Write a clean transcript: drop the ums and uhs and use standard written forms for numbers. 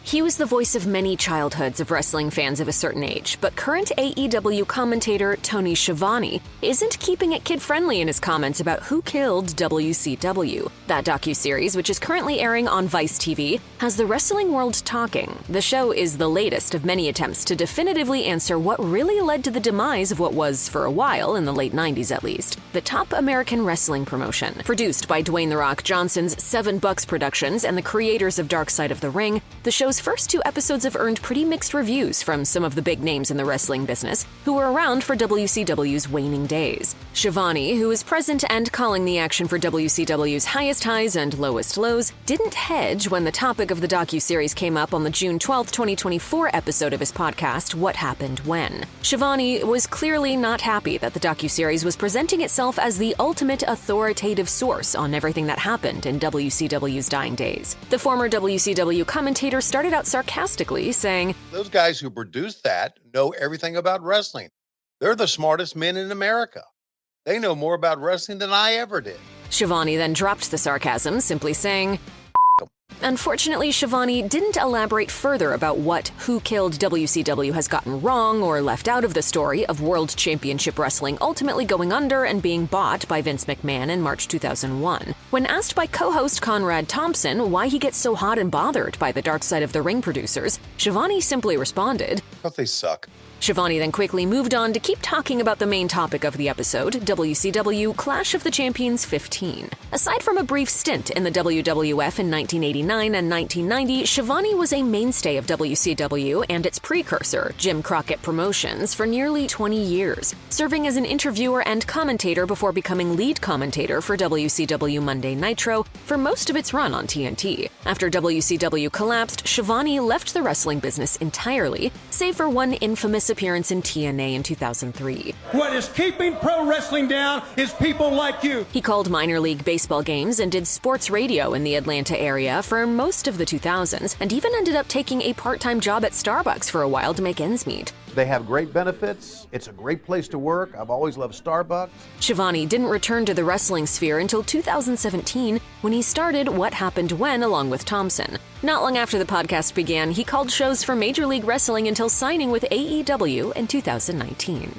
He was the voice of many childhoods of wrestling fans of a certain age, but current AEW commentator Tony Schiavone isn't keeping it kid-friendly in his comments about who killed WCW. That docuseries, which is currently airing on Vice TV, has the wrestling world talking. The show is the latest of many attempts to definitively answer what really led to the demise of what was, for a while, in the late 90s at least, the top American wrestling promotion. Produced by Dwayne "The Rock" Johnson's Seven Bucks Productions and the creators of Dark Side of the Ring, the show's first two episodes have earned pretty mixed reviews from some of the big names in the wrestling business who were around for WCW's waning days. Schiavone, who is present and calling the action for WCW's highest highs and lowest lows, didn't hedge when the topic of the docuseries came up on the June 12, 2024 episode of his podcast, What Happened When. Schiavone was clearly not happy that the docuseries was presenting itself as the ultimate authoritative source on everything that happened in WCW's dying days. The former WCW commentator started out sarcastically, saying, "Those guys who produced that know everything about wrestling. They're the smartest men in America. They know more about wrestling than I ever did." Schiavone then dropped the sarcasm, simply saying, Unfortunately, Schiavone didn't elaborate further about what Who Killed WCW has gotten wrong or left out of the story of World Championship Wrestling ultimately going under and being bought by Vince McMahon in March 2001. When asked by co-host Conrad Thompson why he gets so hot and bothered by the Dark Side of the Ring producers, Schiavone simply responded, "But they suck." Schiavone then quickly moved on to keep talking about the main topic of the episode, WCW Clash of the Champions 15. Aside from a brief stint in the WWF in 1989 and 1990, Schiavone was a mainstay of WCW and its precursor, Jim Crockett Promotions, for nearly 20 years, serving as an interviewer and commentator before becoming lead commentator for WCW Monday Nitro for most of its run on TNT. After WCW collapsed, Schiavone left the wrestling business entirely, save for one infamous appearance in TNA in 2003. "What is keeping pro wrestling down is people like you." He called minor league baseball games and did sports radio in the Atlanta area for most of the 2000s, and even ended up taking a part-time job at Starbucks for a while to make ends meet. They have great benefits. It's a great place to work. I've always loved Starbucks. Schiavone didn't return to the wrestling sphere until 2017 when he started What Happened When along with Thompson. Not long after the podcast began, he called shows for Major League Wrestling until signing with AEW in 2019.